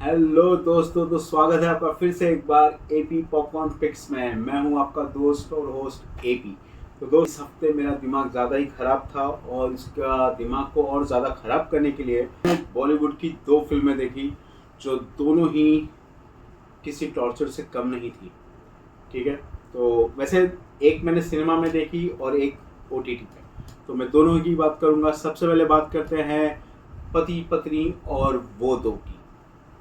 Hello दोस्तों, तो स्वागत है आपका फिर से एक बार एपी पॉपकॉर्न पिक्स में। मैं हूं आपका दोस्त और होस्ट एपी। तो दोस्त, इस हफ्ते मेरा दिमाग ज़्यादा ही ख़राब था और इसका दिमाग को और ज़्यादा ख़राब करने के लिए बॉलीवुड की दो फिल्में देखी जो दोनों ही किसी टॉर्चर से कम नहीं थी। ठीक है, तो वैसे एक मैंने सिनेमा में देखी और एक ओटीटी पे, तो मैं दोनों की बात करूँगा। सबसे पहले बात करते हैं पति पत्नी और वो दो की।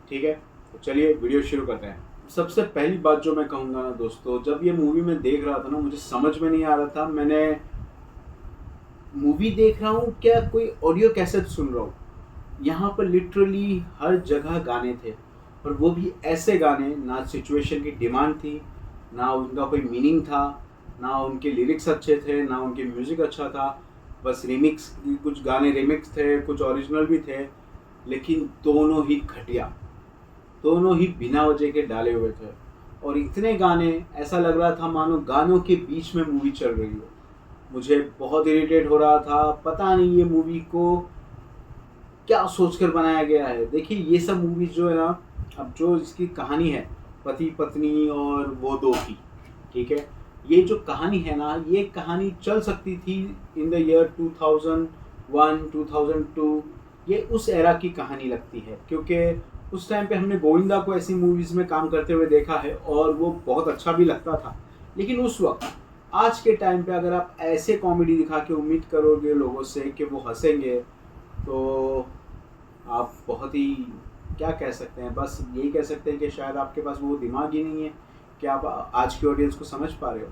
ठीक है, तो चलिए वीडियो शुरू करते हैं। सबसे पहली बात जो मैं कहूँगा ना दोस्तों, जब ये मूवी मैं देख रहा था ना, मुझे समझ में नहीं आ रहा था मैंने मूवी देख रहा हूँ क्या कोई ऑडियो कैसेट सुन रहा हूँ। यहाँ पर लिटरली हर जगह गाने थे, और वो भी ऐसे गाने, ना सिचुएशन की डिमांड थी, ना उनका कोई मीनिंग था, ना उनके लिरिक्स अच्छे थे, ना उनके म्यूज़िक अच्छा था। बस रिमिक्स, कुछ गाने रिमिक्स थे, कुछ ओरिजिनल भी थे, लेकिन दोनों ही घटिया, दोनों ही बिना वजह के डाले हुए थे। और इतने गाने, ऐसा लग रहा था मानो गानों के बीच में मूवी चल रही हो। मुझे बहुत इरिटेट हो रहा था, पता नहीं ये मूवी को क्या सोचकर बनाया गया है। देखिए ये सब मूवीज जो है ना, अब जो इसकी कहानी है पति पत्नी और वो दो की, ठीक है, ये जो कहानी है ना, ये कहानी चल सकती थी इन द ईयर 2001 2002। ये उस एरा की कहानी लगती है, क्योंकि उस टाइम पे हमने गोविंदा को ऐसी मूवीज़ में काम करते हुए देखा है और वो बहुत अच्छा भी लगता था। लेकिन उस वक्त, आज के टाइम पे अगर आप ऐसे कॉमेडी दिखा के उम्मीद करोगे लोगों से कि वो हंसेंगे, तो आप बहुत ही, क्या कह सकते हैं, बस यही कह सकते हैं कि शायद आपके पास वो दिमाग ही नहीं है कि आप आज की ऑडियंस को समझ पा रहे हो।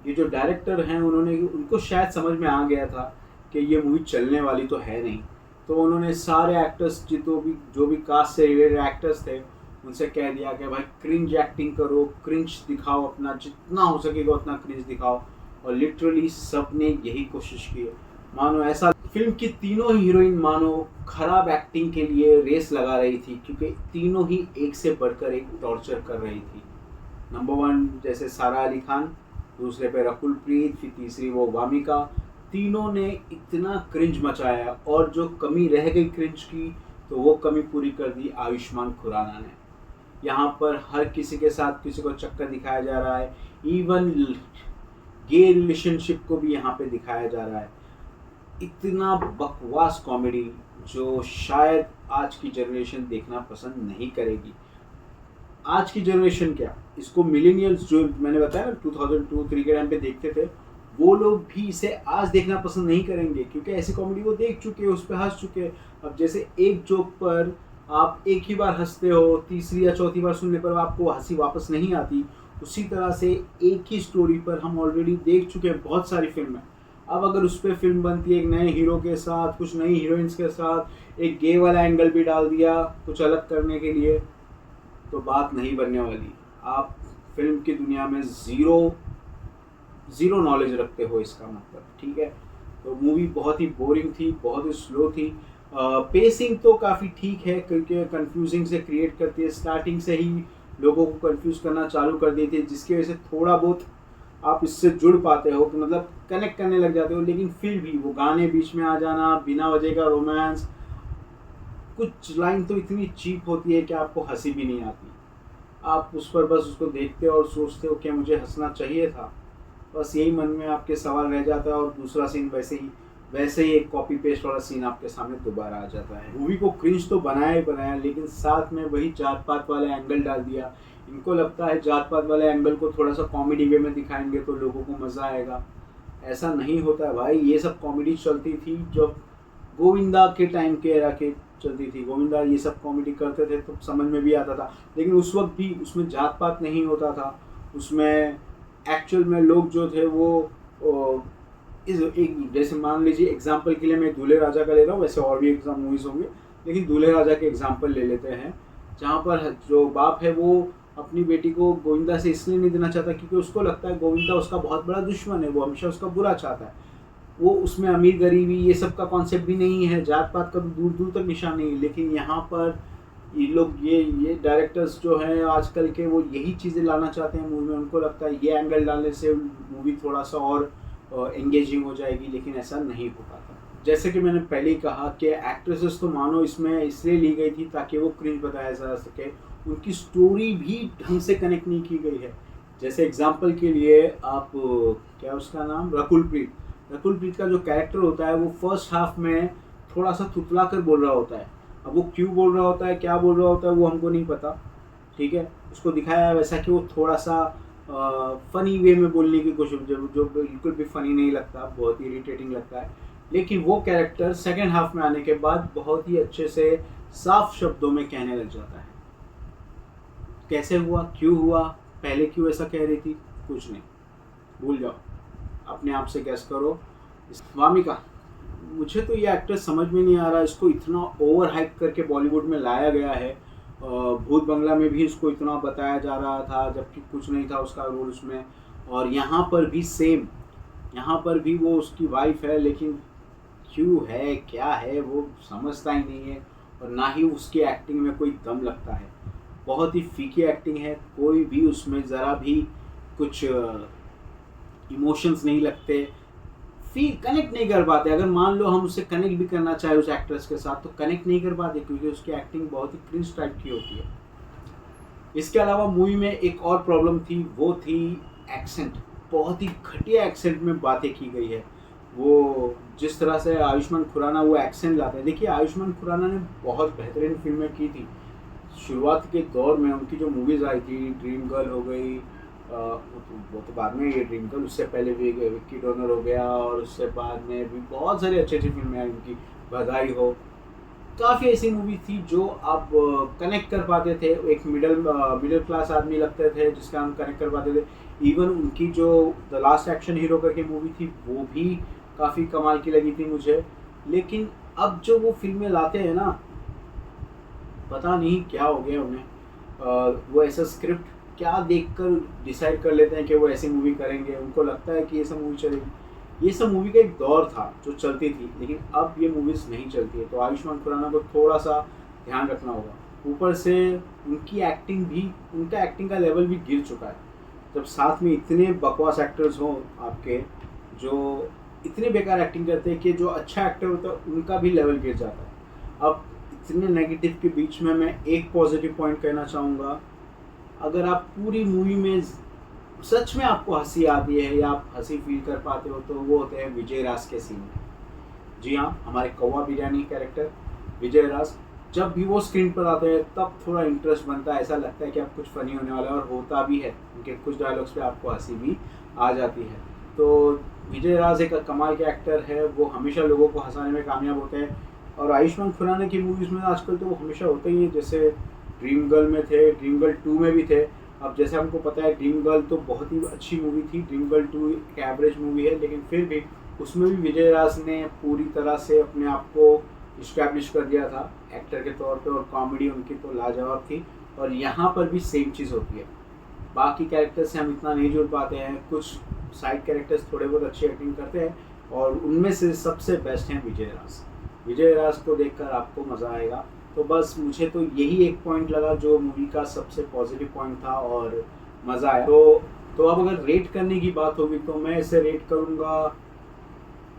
ये जो डायरेक्टर हैं, उनको शायद समझ में आ गया था कि ये मूवी चलने वाली तो है नहीं, तो उन्होंने सारे एक्टर्स, जो भी कास्ट से रिलेटेड एक्टर्स थे, उनसे कह दिया कि भाई क्रिंज एक्टिंग करो, क्रिंज दिखाओ, अपना जितना हो सकेगा उतना क्रिंज दिखाओ। और लिटरली सब ने यही कोशिश की है। मानो ऐसा, फिल्म की तीनों ही हीरोइन मानो खराब एक्टिंग के लिए रेस लगा रही थी, क्योंकि तीनों ही एक से बढ़कर एक टॉर्चर कर रही थी। नंबर 1 जैसे सारा अली खान, दूसरे पे रकुल प्रीत, फिर तीसरी वो वामिका। तीनों ने इतना क्रिंज मचाया, और जो कमी रह गई क्रिंज की, तो वो कमी पूरी कर दी आयुष्मान खुराना ने। यहाँ पर हर किसी के साथ किसी को चक्कर दिखाया जा रहा है, इवन गे रिलेशनशिप को भी यहाँ पे दिखाया जा रहा है। इतना बकवास कॉमेडी जो शायद आज की जनरेशन देखना पसंद नहीं करेगी। आज की जनरेशन क्या, इसको मिलेनियल्स, जो मैंने बताया ना 2002-3 के टाइम पे देखते थे, वो लोग भी इसे आज देखना पसंद नहीं करेंगे, क्योंकि ऐसी कॉमेडी वो देख चुके, उस पर हंस चुके। अब जैसे एक जोक पर आप एक ही बार हंसते हो, तीसरी या चौथी बार सुनने पर आपको हंसी वापस नहीं आती, उसी तरह से एक ही स्टोरी पर हम ऑलरेडी देख चुके हैं बहुत सारी फिल्में। अब अगर उस पर फिल्म बनती है एक नए हीरो के साथ, कुछ नई हीरोइंस के साथ, एक गे वाला एंगल भी डाल दिया कुछ अलग करने के लिए, तो बात नहीं बनने वाली। आप फिल्म की दुनिया में ज़ीरो नॉलेज रखते हो, इसका मतलब। ठीक है, तो मूवी बहुत ही बोरिंग थी, बहुत ही स्लो थी। पेसिंग तो काफ़ी ठीक है, क्योंकि कंफ्यूजिंग से क्रिएट करती है, स्टार्टिंग से ही लोगों को कंफ्यूज करना चालू कर देती है, जिसकी वजह से थोड़ा बहुत आप इससे जुड़ पाते हो, कि मतलब कनेक्ट करने लग जाते हो। लेकिन फिर भी वो गाने बीच में आ जाना, बिना वजह का रोमांस, कुछ लाइन तो इतनी चीप होती है कि आपको हंसी भी नहीं आती। आप उस पर बस उसको देखते हो और सोचते हो कि मुझे हंसना चाहिए था, बस यही मन में आपके सवाल रह जाता है, और दूसरा सीन वैसे ही एक कॉपी पेस्ट वाला सीन आपके सामने दोबारा आ जाता है। मूवी को क्रिंज तो बनाया ही बनाया, लेकिन साथ में वही जात पात वाला एंगल डाल दिया। इनको लगता है जात पात वाले एंगल को थोड़ा सा कॉमेडी वे में दिखाएंगे तो लोगों को मज़ा आएगा। ऐसा नहीं होता है भाई। ये सब कॉमेडी चलती थी जब गोविंदा के टाइम के एरा के चलती थी। गोविंदा ये सब कॉमेडी करते थे तो समझ में भी आता था, लेकिन उस वक्त भी उसमें जात पात नहीं होता था। उसमें एक्चुअल में लोग जो थे वो इस एक, जैसे मान लीजिए एग्जाम्पल के लिए मैं दूल्हे राजा का ले रहा हूँ, वैसे और भी एग्जाम मूवीज़ होंगे, लेकिन दूल्हे राजा के एग्जाम्पल ले लेते हैं, जहाँ पर जो बाप है वो अपनी बेटी को गोविंदा से इसलिए नहीं देना चाहता क्योंकि उसको लगता है गोविंदा उसका बहुत बड़ा दुश्मन है, वो हमेशा उसका बुरा चाहता है। वो उसमें अमीर गरीबी ये सब का कॉन्सेप्ट भी नहीं है, जात पात का तो दूर दूर तक निशान नहीं है। लेकिन यहाँ पर ये लोग, ये डायरेक्टर्स जो हैं आजकल के, वो यही चीज़ें लाना चाहते हैं मूवी में। उनको लगता है ये एंगल डालने से मूवी थोड़ा सा और एंगेजिंग हो जाएगी, लेकिन ऐसा नहीं हो पाता। जैसे कि मैंने पहले ही कहा कि एक्ट्रेसेस तो मानो इसमें इसलिए ली गई थी ताकि वो क्रिंज बताया जा सके, उनकी स्टोरी भी ढंग से कनेक्ट नहीं की गई है। जैसे एग्जांपल के लिए आप क्या उसका नाम, रकुल प्रीत का जो कैरेक्टर होता है वो फर्स्ट हाफ में थोड़ा सा थुतला कर बोल रहा होता है। अब वो क्यों बोल रहा होता है, क्या बोल रहा होता है, वो हमको नहीं पता, ठीक है। उसको दिखाया है वैसा कि वो थोड़ा सा फनी वे में बोलने की कोशिश, जो बिल्कुल भी फनी नहीं लगता, बहुत ही इरिटेटिंग लगता है। लेकिन वो कैरेक्टर सेकेंड हाफ में आने के बाद बहुत ही अच्छे से साफ शब्दों में कहने लग जाता है। कैसे हुआ, क्यों हुआ, पहले क्यों ऐसा कह रही थी, कुछ नहीं, भूल जाओ, अपने आप से गैस करो। वामिका, मुझे तो ये एक्टर समझ में नहीं आ रहा, इसको इतना ओवर हाइप करके बॉलीवुड में लाया गया है। भूत बंगला में भी इसको इतना बताया जा रहा था जबकि कुछ नहीं था उसका रोल उसमें, और यहाँ पर भी सेम, यहाँ पर भी वो उसकी वाइफ है, लेकिन क्यों है, क्या है, वो समझता ही नहीं है। और ना ही उसकी एक्टिंग में कोई दम लगता है, बहुत ही फीकी एक्टिंग है, कोई भी उसमें ज़रा भी कुछ इमोशंस नहीं लगते, कनेक्ट नहीं कर पाते। अगर मान लो हम उससे कनेक्ट भी करना चाहे उस एक्ट्रेस के साथ, तो कनेक्ट नहीं कर पाते क्योंकि उसकी एक्टिंग बहुत ही क्रिंज टाइप की होती है। इसके अलावा मूवी में एक और प्रॉब्लम थी, वो थी एक्सेंट। बहुत ही घटिया एक्सेंट में बातें की गई है। वो जिस तरह से आयुष्मान खुराना वो एक्सेंट लाते हैं, देखिए आयुष्मान खुराना ने बहुत बेहतरीन फिल्में की थी शुरुआत के दौर में। उनकी जो मूवीज़ आई थी, ड्रीम गर्ल हो गई, वो तो बाद में, ये ड्रीम गर्ल, उससे पहले भी विक्की डोनर हो गया, और उससे बाद में भी बहुत सारी अच्छी अच्छी फिल्में आई उनकी, बधाई हो, काफ़ी ऐसी मूवी थी जो आप कनेक्ट कर पाते थे, एक मिडिल क्लास आदमी लगते थे जिसका हम कनेक्ट कर पाते थे। इवन उनकी जो द लास्ट एक्शन हीरो करके मूवी थी वो भी काफ़ी कमाल की लगी थी मुझे। लेकिन अब जो वो फिल्में लाते हैं ना, पता नहीं क्या हो गया उन्हें, वो ऐसा स्क्रिप्ट क्या देखकर डिसाइड कर लेते हैं कि वो ऐसी मूवी करेंगे, उनको लगता है कि ये सब मूवी चलेगी। ये सब मूवी का एक दौर था जो चलती थी, लेकिन अब ये मूवीज़ नहीं चलती है, तो आयुष्मान खुराना को थोड़ा सा ध्यान रखना होगा। ऊपर से उनकी एक्टिंग भी, उनका एक्टिंग का लेवल भी गिर चुका है। जब साथ में इतने बकवास एक्टर्स हों आपके, जो इतने बेकार एक्टिंग करते हैं कि जो अच्छा एक्टर होता है उनका भी लेवल गिर जाता है। अब इतने नेगेटिव के बीच में मैं एक पॉजिटिव पॉइंट कहना चाहूँगा, अगर आप पूरी मूवी में सच में आपको हंसी आती है या आप हंसी फील कर पाते हो, तो वो होते हैं विजय राज के सीन। जी हाँ, हमारे कौवा बिरयानी कैरेक्टर विजय राज, जब भी वो स्क्रीन पर आते हैं तब थोड़ा इंटरेस्ट बनता है, ऐसा लगता है कि अब कुछ फ़नी होने वाला है, और होता भी है। उनके कुछ डायलॉग्स पे आपको हंसी भी आ जाती है। तो विजय राज एक कमाल के एक्टर है, वो हमेशा लोगों को हंसाने में कामयाब होते हैं। और आयुष्मान खुराना की मूवीज़ में आजकल तो वो हमेशा होते ही हैं, जैसे ड्रीम गर्ल में थे, ड्रीम गर्ल 2 में भी थे। अब जैसे हमको पता है ड्रीम गर्ल तो बहुत ही अच्छी मूवी थी, ड्रीम गर्ल 2 एक एवरेज मूवी है, लेकिन फिर भी उसमें भी विजय राज ने पूरी तरह से अपने आप को इस्टेब्लिश कर दिया था एक्टर के तौर पे, और कॉमेडी उनकी तो लाजवाब थी। और यहाँ पर भी सेम चीज़ होती है, बाकी कैरेक्टर्स से हम इतना नहीं जुड़ पाते हैं, कुछ साइड कैरेक्टर्स थोड़े बहुत अच्छी एक्टिंग करते हैं, और उनमें से सबसे बेस्ट हैं विजय राज। विजय राज को देखकर आपको मज़ा आएगा। तो बस मुझे तो यही एक पॉइंट लगा जो मूवी का सबसे पॉजिटिव पॉइंट था, और मज़ा आया। तो अब अगर रेट करने की बात होगी तो मैं इसे रेट करूँगा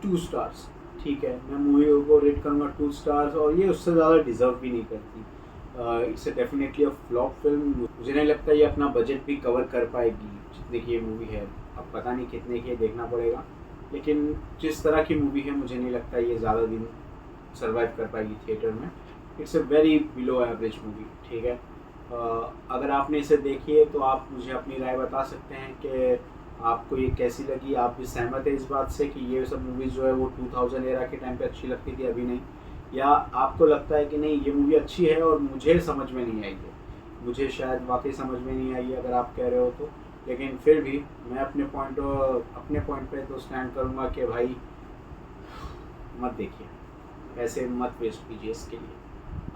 2 स्टार्स। ठीक है, मैं मूवी को रेट करूँगा 2 स्टार्स, और ये उससे ज़्यादा डिज़र्व भी नहीं करती। It's definitely a flop film. मुझे नहीं लगता ये अपना बजट भी कवर कर पाएगी जितने की ये मूवी है। अब पता नहीं कितने की है, देखना पड़ेगा, लेकिन जिस तरह की मूवी है मुझे नहीं लगता ये ज़्यादा दिन सर्वाइव कर पाएगी थिएटर में। It's a very below average movie, ठीक है। अगर आपने इसे देखी है तो आप मुझे अपनी राय बता सकते हैं कि आपको ये कैसी लगी। आप भी सहमत है इस बात से कि ये सब मूवीज़ जो है वो 2000 एरा के टाइम पे अच्छी लगती थी, अभी नहीं, या आपको लगता है कि नहीं ये मूवी अच्छी है और मुझे समझ में नहीं आई है, मुझे शायद वाकई समझ में नहीं आई है अगर आप कह रहे हो तो। लेकिन फिर भी मैं अपने पॉइंट पे तो स्टैंड करूँगा कि भाई मत देखिए, पैसे मत वेस्ट कीजिए इसके लिए।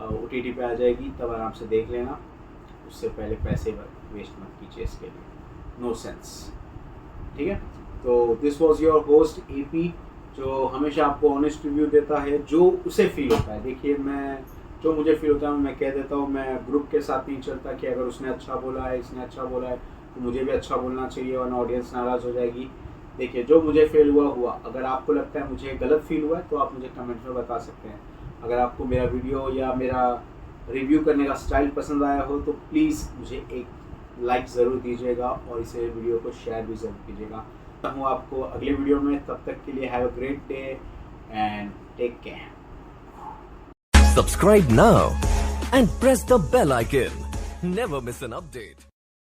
OTT पे आ जाएगी तब आराम से देख लेना, उससे पहले पैसे वेस्ट मत कीजिए इसके लिए, नो सेंस, ठीक है। तो this was your host AP, जो हमेशा आपको ऑनेस्ट रिव्यू देता है जो उसे फील होता है। देखिए, मैं जो मुझे फील होता है मैं कह देता हूँ, मैं ग्रुप के साथ नहीं चलता कि अगर उसने अच्छा बोला है, इसने अच्छा बोला है तो मुझे भी अच्छा बोलना चाहिए वरना ऑडियंस नाराज़ हो जाएगी। देखिए, जो मुझे फील हुआ। अगर आपको लगता है मुझे गलत फील हुआ है तो आप मुझे कमेंट में बता सकते हैं। अगर आपको मेरा वीडियो या मेरा रिव्यू करने का स्टाइल पसंद आया हो तो प्लीज़ मुझे एक लाइक ज़रूर दीजिएगा और इसे वीडियो को शेयर भी ज़रूर कीजिएगा। हूँ आपको अगले वीडियो में, तब तक के लिए have a great day and take care. Subscribe now and press the bell icon. Never miss an update.